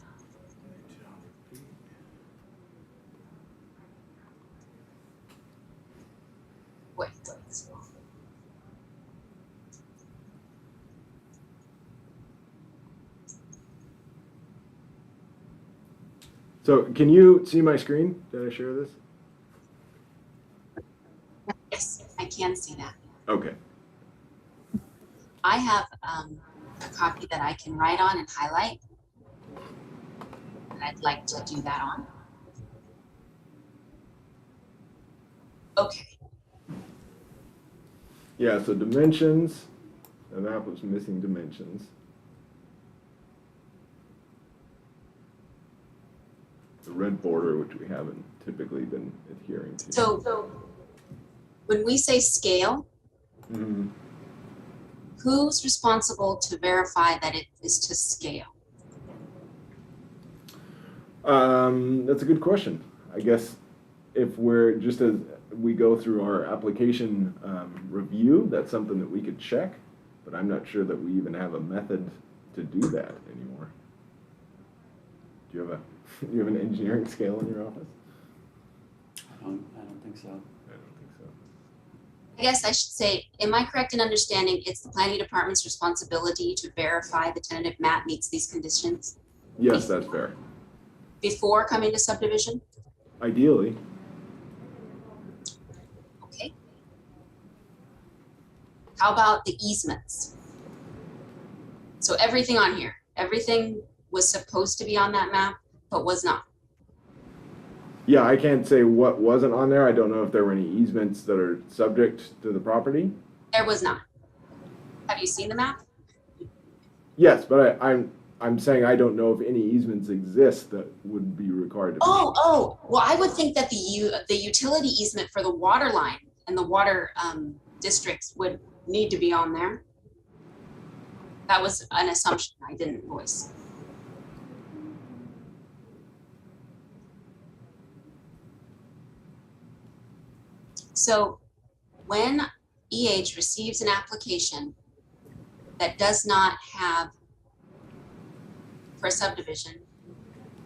Speaker 3: Wait.
Speaker 1: So can you see my screen? Did I share this?
Speaker 3: Yes, I can see that.
Speaker 1: Okay.
Speaker 3: I have a copy that I can write on and highlight. I'd like to do that on. Okay.
Speaker 1: Yeah, so dimensions, The map was missing dimensions. The red border, which we haven't typically been adhering to.
Speaker 3: So when we say scale,
Speaker 1: Mhm.
Speaker 3: who's responsible to verify that it is to scale?
Speaker 1: That's a good question. I guess if we're, just as we go through our application review, that's something that we could check, but I'm not sure that we even have a method to do that anymore. Do you have an engineering scale in your office?
Speaker 7: I don't think so.
Speaker 1: I don't think so.
Speaker 3: I guess I should say, am I correct in understanding it's the planning department's responsibility to verify the tentative map meets these conditions
Speaker 1: Yes, that's fair.
Speaker 3: before coming to subdivision?
Speaker 1: Ideally.
Speaker 3: Okay. How about the easements? So everything on here, everything was supposed to be on that map, but was not.
Speaker 1: Yeah, I can't say what wasn't on there. I don't know if there were any easements that are subject to the property.
Speaker 3: There was not. Have you seen the map?
Speaker 1: Yes, but I'm saying I don't know if any easements exist that would be required to be.
Speaker 3: Oh, well, I would think that the utility easement for the water line and the water districts would need to be on there. That was an assumption I didn't voice. So when EH receives an application that does not have, for a subdivision,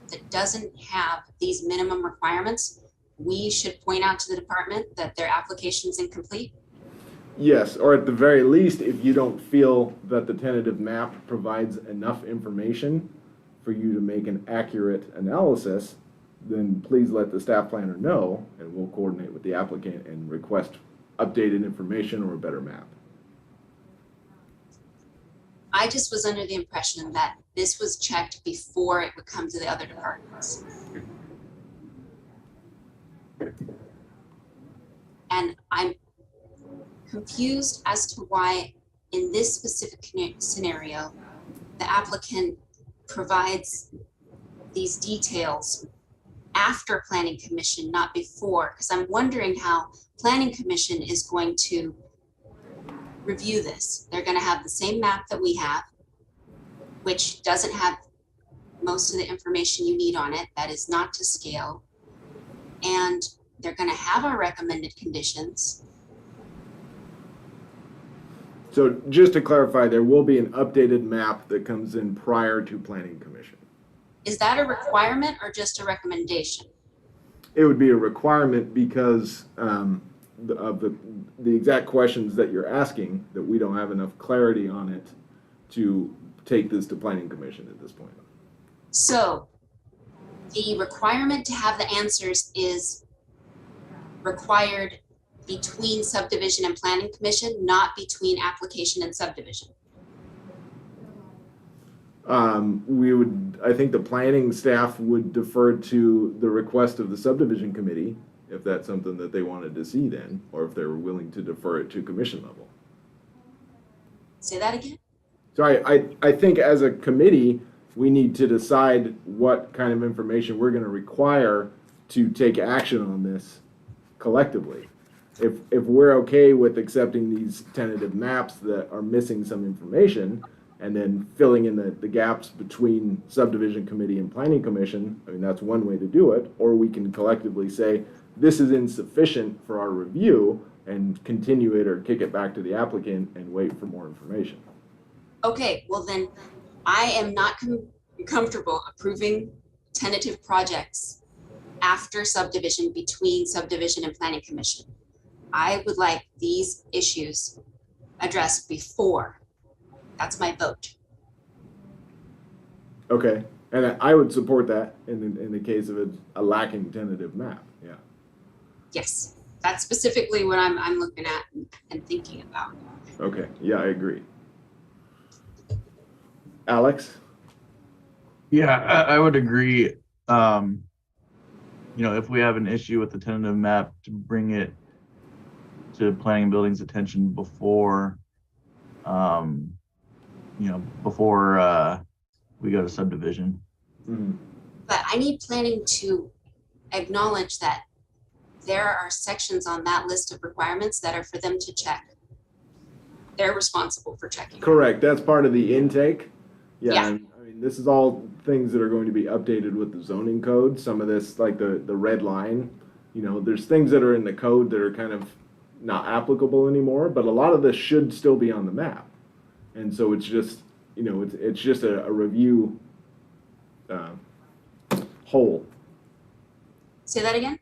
Speaker 3: that doesn't have these minimum requirements, we should point out to the department that their application's incomplete?
Speaker 1: Yes, or at the very least, if you don't feel that the tentative map provides enough information for you to make an accurate analysis, then please let the staff planner know, and we'll coordinate with the applicant and request updated information or a better map.
Speaker 3: I just was under the impression that this was checked before it would come to the other departments. And I'm confused as to why in this specific scenario, the applicant provides these details after planning commission, not before, because I'm wondering how planning commission is going to review this. They're going to have the same map that we have, which doesn't have most of the information you need on it. That is not to scale. And they're going to have our recommended conditions.
Speaker 1: So just to clarify, there will be an updated map that comes in prior to planning commission.
Speaker 3: Is that a requirement or just a recommendation?
Speaker 1: It would be a requirement because of the exact questions that you're asking, that we don't have enough clarity on it to take this to planning commission at this point.
Speaker 3: So the requirement to have the answers is required between subdivision and planning commission, not between application and subdivision.
Speaker 1: I think the planning staff would defer to the request of the subdivision committee if that's something that they wanted to see then, or if they were willing to defer it to commission level.
Speaker 3: Say that again?
Speaker 1: So I think as a committee, we need to decide what kind of information we're going to require to take action on this collectively. If we're okay with accepting these tentative maps that are missing some information and then filling in the gaps between subdivision committee and planning commission, I mean, that's one way to do it. Or we can collectively say, this is insufficient for our review and continue it or kick it back to the applicant and wait for more information.
Speaker 3: Okay, well then I am not comfortable approving tentative projects after subdivision, between subdivision and planning commission. I would like these issues addressed before. That's my vote.
Speaker 1: Okay, and I would support that in the case of a lacking tentative map, yeah.
Speaker 3: Yes, that's specifically what I'm looking at and thinking about.
Speaker 1: Okay, yeah, I agree. Alex?
Speaker 2: Yeah, I would agree. If we have an issue with the tentative map, to bring it to planning and building's attention before before we go to subdivision.
Speaker 3: But I need planning to acknowledge that there are sections on that list of requirements that are for them to check. They're responsible for checking.
Speaker 1: Correct. That's part of the intake.
Speaker 3: Yeah.
Speaker 1: And, I mean, this is all things that are going to be updated with the zoning code. Some of this, like the red line, there's things that are in the code that are kind of not applicable anymore, but a lot of this should still be on the map. And so it's just, it's just a review whole.
Speaker 3: Say that again?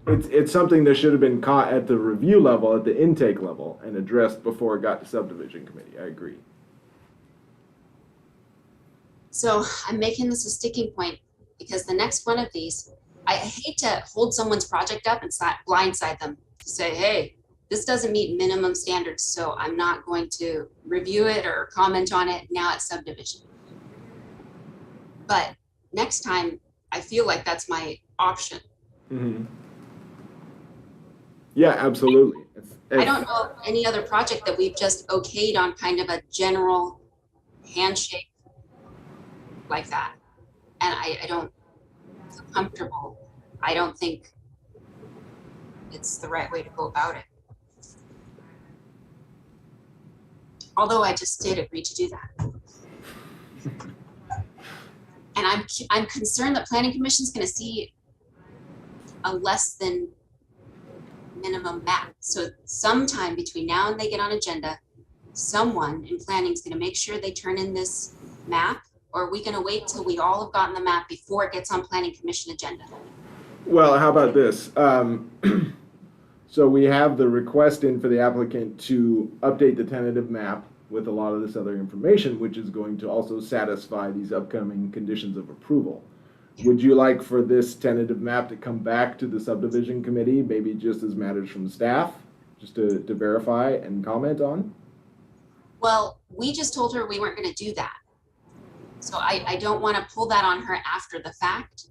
Speaker 1: It's something that should have been caught at the review level, at the intake level, and addressed before it got to subdivision committee. I agree.
Speaker 3: So I'm making this a sticking point because the next one of these, I hate to hold someone's project up and blindside them to say, hey, this doesn't meet minimum standards, so I'm not going to review it or comment on it now at subdivision. But next time, I feel like that's my option.
Speaker 1: Mm-hmm. Yeah, absolutely.
Speaker 3: I don't know of any other project that we've just okayed on kind of a general handshake like that. And I don't feel comfortable. I don't think it's the right way to go about it. Although I just did agree to do that. And I'm concerned that Planning Commission is going to see a less than minimum map. So sometime between now and they get on agenda, someone in planning is going to make sure they turn in this map, or are we going to wait till we all have gotten the map before it gets on Planning Commission agenda?
Speaker 1: Well, how about this? So we have the request in for the applicant to update the tentative map with a lot of this other information, which is going to also satisfy these upcoming conditions of approval. Would you like for this tentative map to come back to the subdivision committee, maybe just as matters from staff, just to verify and comment on?
Speaker 3: Well, we just told her we weren't going to do that. So I don't want to pull that on her after the fact.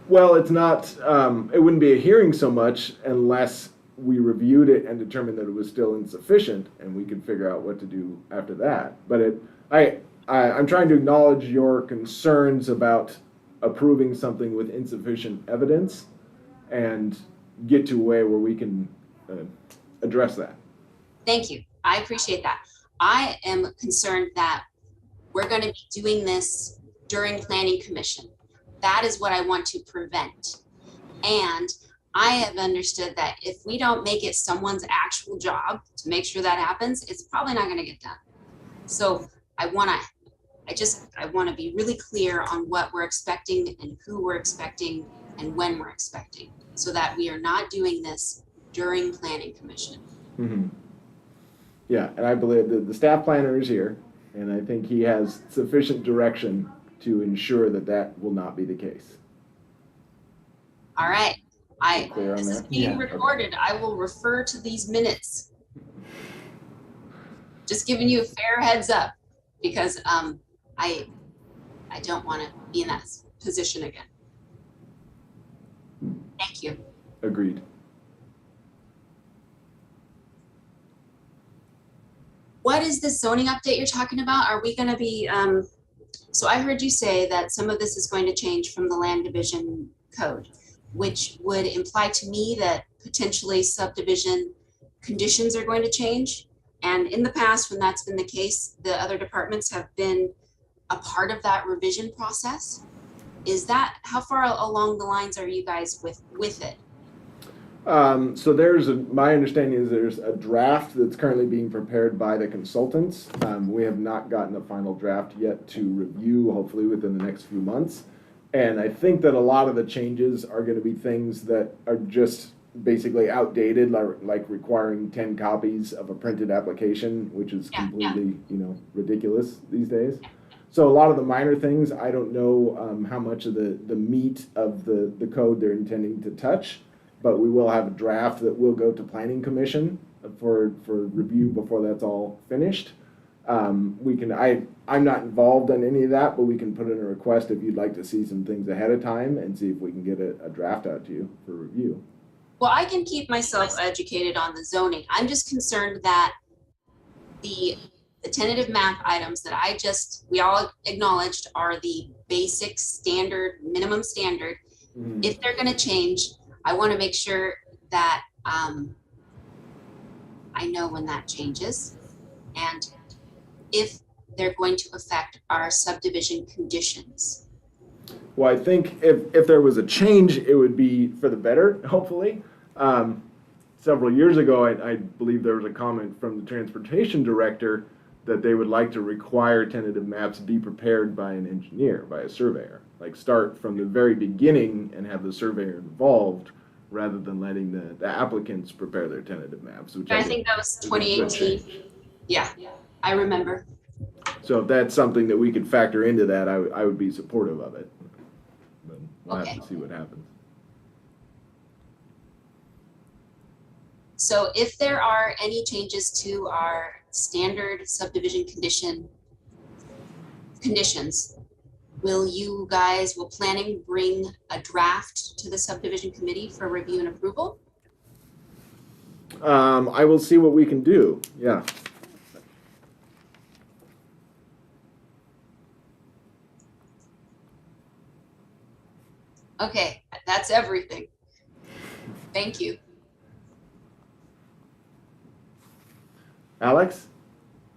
Speaker 1: Well, it's not, it wouldn't be a hearing so much unless we reviewed it and determined that it was still insufficient, and we could figure out what to do after that. But I'm trying to acknowledge your concerns about approving something with insufficient evidence and get to a way where we can address that.
Speaker 3: Thank you. I appreciate that. I am concerned that we're going to be doing this during Planning Commission. That is what I want to prevent. And I have understood that if we don't make it someone's actual job to make sure that happens, it's probably not going to get done. So I want to be really clear on what we're expecting and who we're expecting and when we're expecting, so that we are not doing this during Planning Commission.
Speaker 1: Mm-hmm. Yeah, and I believe that the staff planner is here, and I think he has sufficient direction to ensure that that will not be the case.
Speaker 3: All right.
Speaker 1: Clear on
Speaker 3: This is
Speaker 1: that?
Speaker 3: being recorded. I will refer to these minutes. Just giving you a fair heads up, because I don't want to be in that position again. Thank you.
Speaker 1: Agreed.
Speaker 3: What is this zoning update you're talking about? Are we going to be, so I heard you say that some of this is going to change from the land division code, which would imply to me that potentially subdivision conditions are going to change. And in the past, when that's been the case, the other departments have been a part of that revision process. Is that, how far along the lines are you guys with it?
Speaker 1: So my understanding is there's a draft that's currently being prepared by the consultants. We have not gotten a final draft yet to review, hopefully within the next few months. And I think that a lot of the changes are going to be things that are just basically outdated, like requiring 10 copies of a printed application, which is completely, ridiculous these days. So a lot of the minor things, I don't know how much of the meat of the code they're intending to touch, but we will have a draft that will go to Planning Commission for review before that's all finished. I'm not involved in any of that, but we can put in a request if you'd like to see some things ahead of time and see if we can get a draft out to you for review.
Speaker 3: Well, I can keep myself educated on the zoning. I'm just concerned that the the tentative map items that we all acknowledged are the basic standard, minimum standard. If they're gonna change, I wanna make sure that I know when that changes. And if they're going to affect our subdivision conditions.
Speaker 1: Well, I think if there was a change, it would be for the better, hopefully. Several years ago, I believe there was a comment from the transportation director that they would like to require tentative maps be prepared by an engineer, by a surveyor. Like start from the very beginning and have the surveyor involved rather than letting the applicants prepare their tentative maps. Which
Speaker 3: I think that was 2018. Yeah, I remember.
Speaker 1: So if that's something that we could factor into that, I would be supportive of it. But we'll have to see what happens.
Speaker 3: So if there are any changes to our standard subdivision conditions, will planning bring a draft to the subdivision committee for review and approval?
Speaker 1: I will see what we can do, yeah.
Speaker 3: Okay, that's everything. Thank you.
Speaker 1: Alex,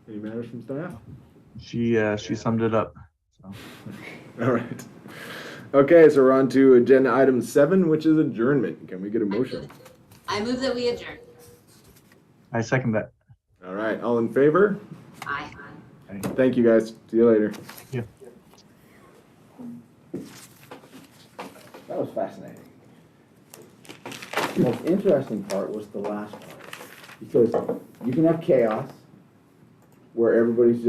Speaker 1: any matters from staff?
Speaker 2: She summed it up. So.
Speaker 1: All right. Okay, so we're on to agenda item 7, which is adjournment. Can we get a motion?
Speaker 3: I move that we adjourn.
Speaker 2: I second that.
Speaker 1: All right, all in favor?
Speaker 3: Aye.
Speaker 1: Thank you, guys. See you later.
Speaker 2: Yeah.
Speaker 11: That was fascinating. The most interesting part was the last part, because you can have chaos where everybody's just